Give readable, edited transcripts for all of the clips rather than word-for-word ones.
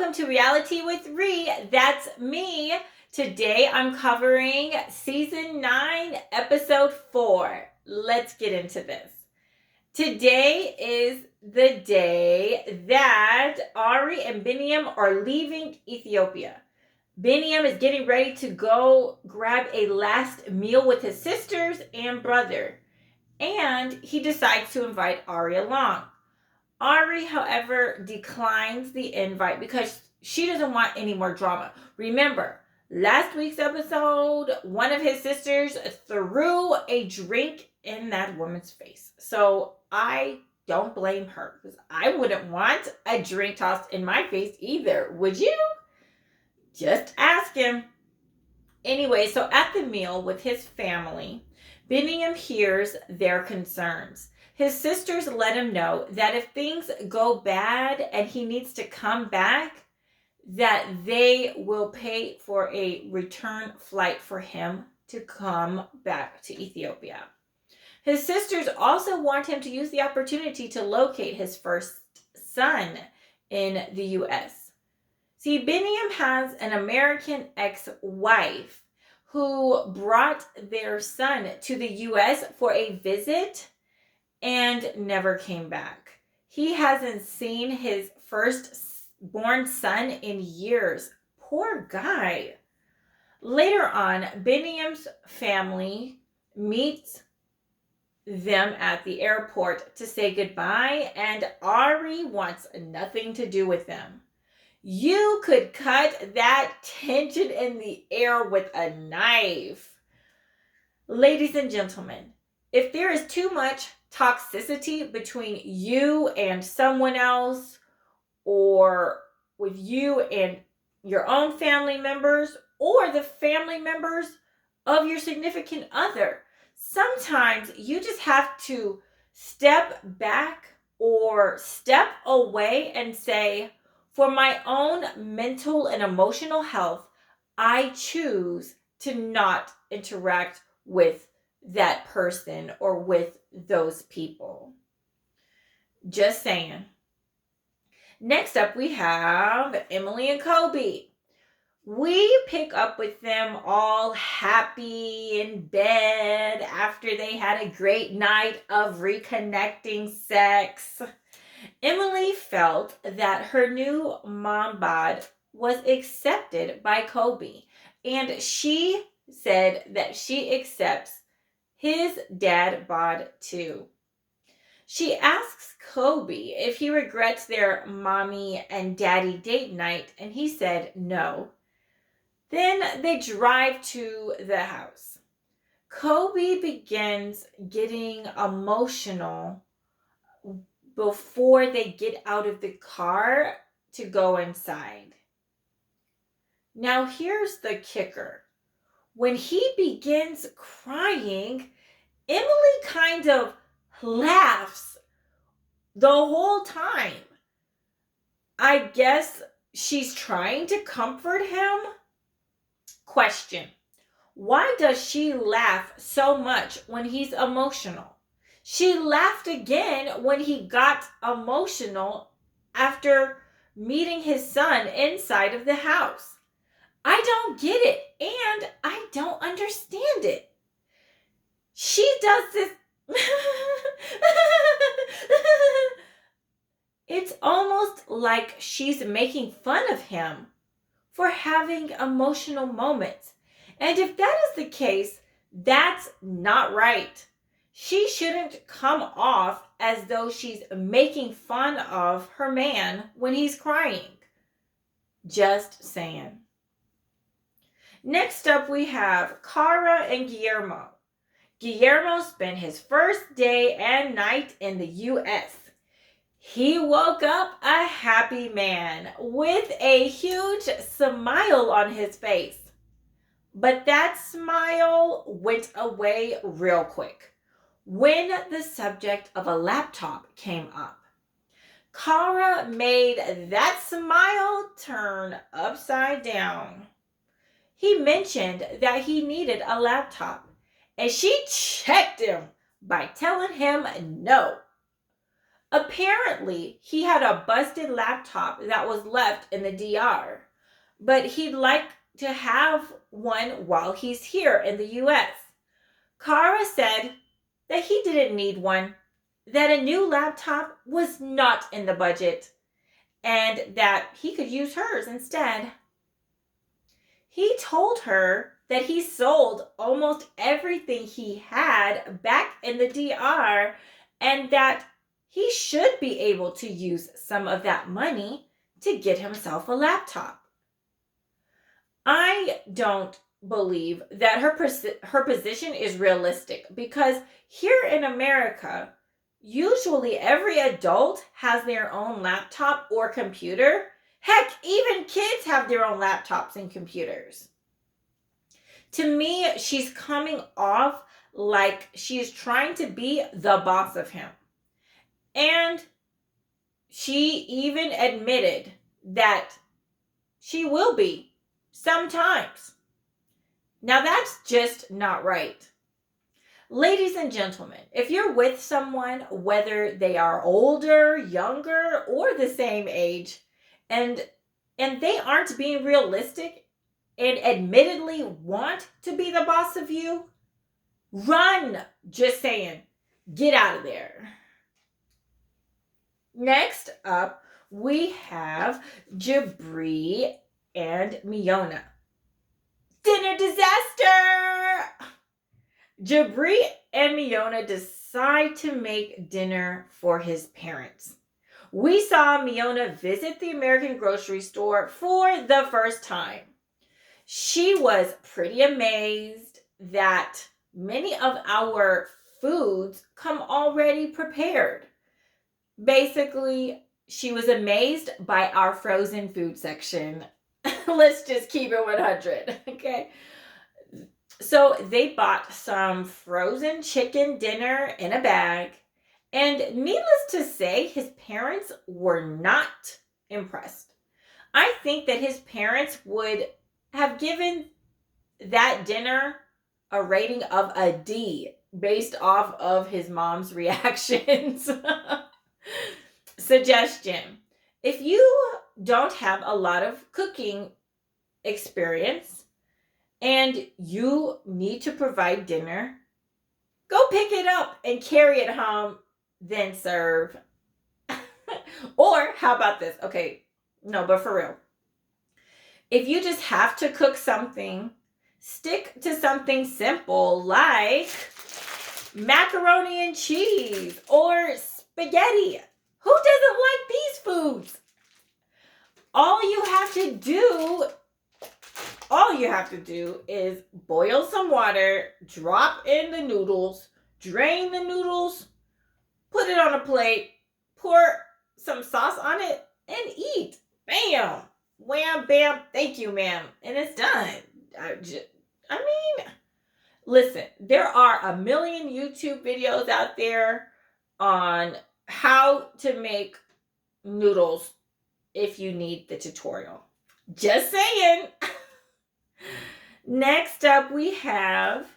welcome to Reality with Ree. That's me. Today I'm covering season 9, episode 4. Let's get into this. Today is the day that Ari and Biniam are leaving Ethiopia. Biniam is getting ready to go grab a last meal with his sisters and brother, and he decides to invite Ari along. Ari, however, declines the invite because she doesn't want any more drama. Remember, last week's episode, one of his sisters threw a drink in that woman's face. So I don't blame her because I wouldn't want a drink tossed in my face either. Would you? Just ask him. Anyway, so at the meal with his family, Biniam hears their concerns. His sisters let him know that if things go bad and he needs to come back, that they will pay for a return flight for him to come back to Ethiopia. His sisters also want him to use the opportunity to locate his first son in the U.S. See, Biniam has an American ex-wife who brought their son to the U.S. for a visit and never came back. He hasn't seen his firstborn son in years. Poor guy. Later on, Biniam's family meets them at the airport to say goodbye, and Ari wants nothing to do with them. You could cut that tension in the air with a knife. Ladies and gentlemen, if there is too much toxicity between you and someone else, or with you and your own family members, or the family members of your significant other, sometimes you just have to step back or step away and say, for my own mental and emotional health, I choose to not interact with that person or with those people. Just saying. Next up, we have Emily and Kobe. We pick up with them all happy in bed after they had a great night of reconnecting sex. Emily felt that her new mom bod was accepted by Kobe, and she said that she accepts his dad bod too. She asks Kobe if he regrets their mommy and daddy date night, and he said no. Then they drive to the house. Kobe begins getting emotional before they get out of the car to go inside. Now here's the kicker. When he begins crying, Emily kind of laughs the whole time. I guess she's trying to comfort him. Question: why does she laugh so much when he's emotional? She laughed again when he got emotional after meeting his son inside of the house. I don't get it, and I don't understand it. She does this. It's almost like she's making fun of him for having emotional moments. And if that is the case, that's not right. She shouldn't come off as though she's making fun of her man when he's crying. Just saying. Next up, we have Cara and Guillermo. Guillermo spent his first day and night in the U.S. He woke up a happy man with a huge smile on his face. But that smile went away real quick when the subject of a laptop came up. Cara made that smile turn upside down. He mentioned that he needed a laptop, and she checked him by telling him no. Apparently, he had a busted laptop that was left in the DR, but he'd like to have one while he's here in the US. Cara said that he didn't need one, that a new laptop was not in the budget, and that he could use hers instead. He told her that he sold almost everything he had back in the DR and that he should be able to use some of that money to get himself a laptop. I don't believe that her position is realistic because here in America, usually every adult has their own laptop or computer. Heck, even kids have their own laptops and computers. To me, she's coming off like she's trying to be the boss of him. And she even admitted that she will be sometimes. Now, that's just not right. Ladies and gentlemen, if you're with someone, whether they are older, younger, or the same age, and they aren't being realistic and admittedly want to be the boss of you, run. Just saying. Get out of there. Next up, we have Jibri and Mina. Dinner disaster! Jibri and Mina decide to make dinner for his parents. We saw Mina visit the American grocery store for the first time. She was pretty amazed that many of our foods come already prepared. Basically, she was amazed by our frozen food section. Let's just keep it 100, okay? So they bought some frozen chicken dinner in a bag, and needless to say, his parents were not impressed. I think that his parents would have given that dinner a rating of a D based off of his mom's reactions. Suggestion: if you don't have a lot of cooking experience and you need to provide dinner, go pick it up and carry it home, then serve. Or how about this? Okay, no, but for real. If you just have to cook something, stick to something simple like macaroni and cheese or spaghetti. Who doesn't like these foods? All you have to do is boil some water, drop in the noodles, drain the noodles, put it on a plate, pour some sauce on it, and eat. Bam! Wham, bam, thank you, ma'am. And it's done. Listen, there are a million YouTube videos out there on how to make noodles if you need the tutorial. Just saying. Next up, we have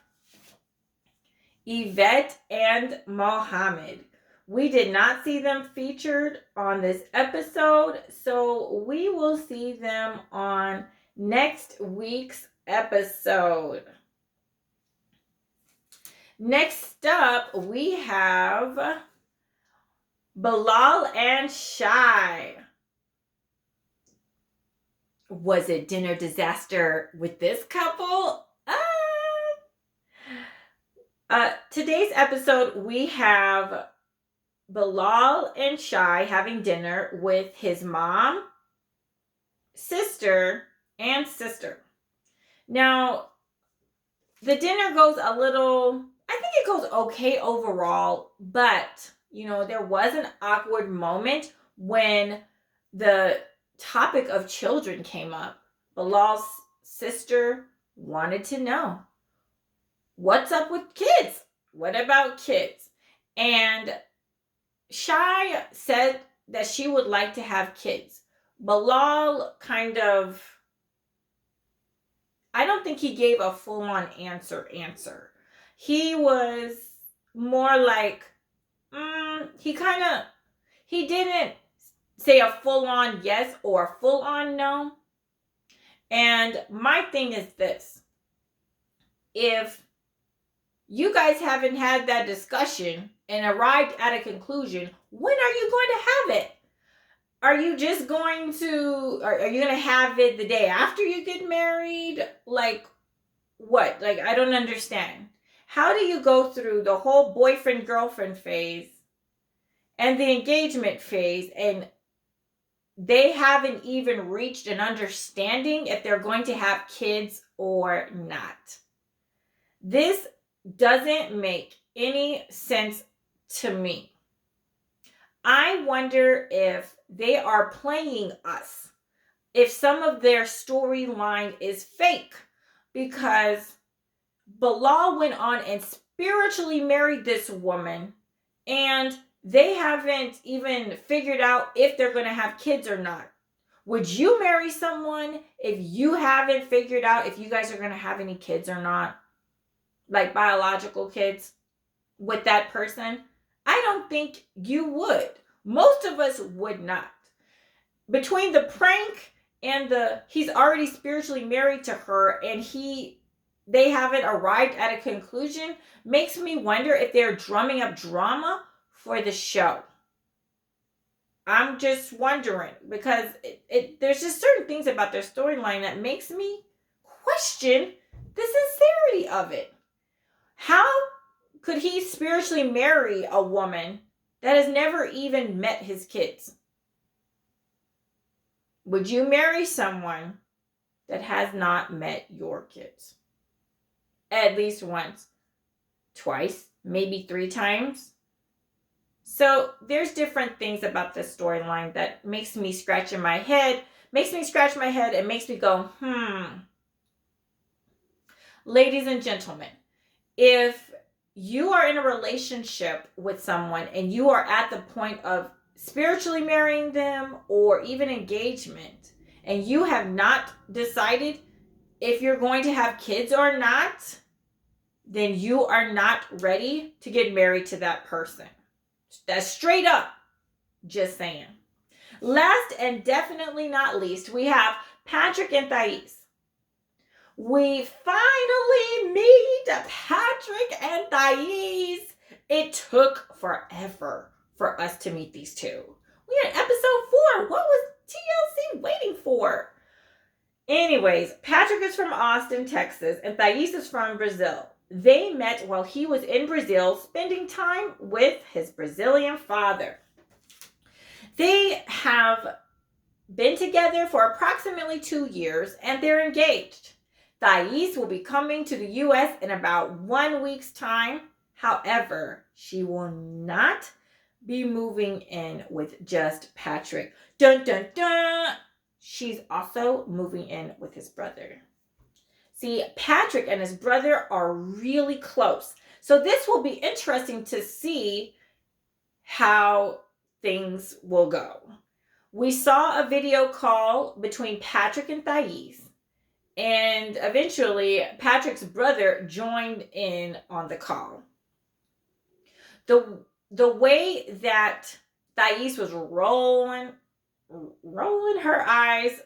Yvette and Mohammed. We did not see them featured on this episode, so we will see them on next week's episode. Next up, we have Bilal and Shai. Was it dinner disaster with this couple? Today's episode, we have Bilal and Shai having dinner with his mom, sister, and sister. Now, the dinner goes I think it goes okay overall, but, there was an awkward moment when the topic of children came up. Bilal's sister wanted to know, what's up with kids? What about kids? And Shai said that she would like to have kids. Bilal I don't think he gave a full-on answer. He was more like, he kind of He didn't say a full-on yes or a full-on no. And my thing is this. If you guys haven't had that discussion and arrived at a conclusion, when are you going to have it? Are you just going to, are you going to have it the day after you get married? Like, what? Like, I don't understand. How do you go through the whole boyfriend-girlfriend phase and the engagement phase, and they haven't even reached an understanding if they're going to have kids or not? This doesn't make any sense to me. I wonder if they are playing us, if some of their storyline is fake, because Bilal went on and spiritually married this woman, and they haven't even figured out if they're going to have kids or not. Would you marry someone if you haven't figured out if you guys are going to have any kids or not? Like biological kids with that person? I don't think you would. Most of us would not. Between the prank and he's already spiritually married to her, and they haven't arrived at a conclusion, makes me wonder if they're drumming up drama for the show. I'm just wondering, because there's just certain things about their storyline that makes me question the sincerity of it. How could he spiritually marry a woman that has never even met his kids? Would you marry someone that has not met your kids? At least once, twice, maybe 3 times. So there's different things about this storyline that makes me scratch my head and makes me go, Ladies and gentlemen, if you are in a relationship with someone and you are at the point of spiritually marrying them or even engagement, and you have not decided if you're going to have kids or not, then you are not ready to get married to that person. That's straight up. Just saying. Last and definitely not least, we have Patrick and Thais. We finally meet Patrick and Thais. It took forever for us to meet these two. We had episode 4. What was TLC waiting for? Anyways, Patrick is from Austin, Texas, and Thais is from Brazil. They met while he was in Brazil spending time with his Brazilian father. They have been together for approximately 2 years, and they're engaged. Thais will be coming to the U.S. in about 1 week's time. However, she will not be moving in with just Patrick. Dun, dun, dun! She's also moving in with his brother. See, Patrick and his brother are really close. So this will be interesting to see how things will go. We saw a video call between Patrick and Thais, and eventually Patrick's brother joined in on the call. The way that Thais was rolling her eyes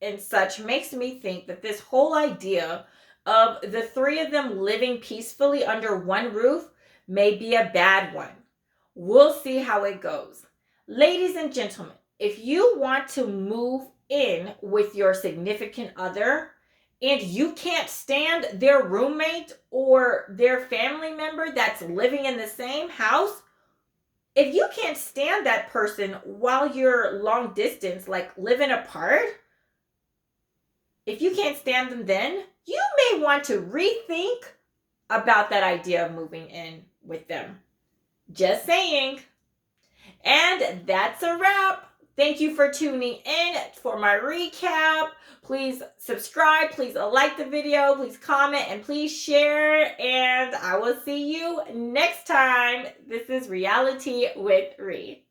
and such makes me think that this whole idea of the 3 of them living peacefully under one roof may be a bad one. We'll see how it goes. Ladies and gentlemen, if you want to move in with your significant other and you can't stand their roommate or their family member that's living in the same house, if you can't stand that person while you're long distance, like living apart, if you can't stand them then, you may want to rethink about that idea of moving in with them. Just saying. And that's a wrap. Thank you for tuning in for my recap. Please subscribe. Please like the video. Please comment. And please share. And I will see you next time. This is Reality with Ree.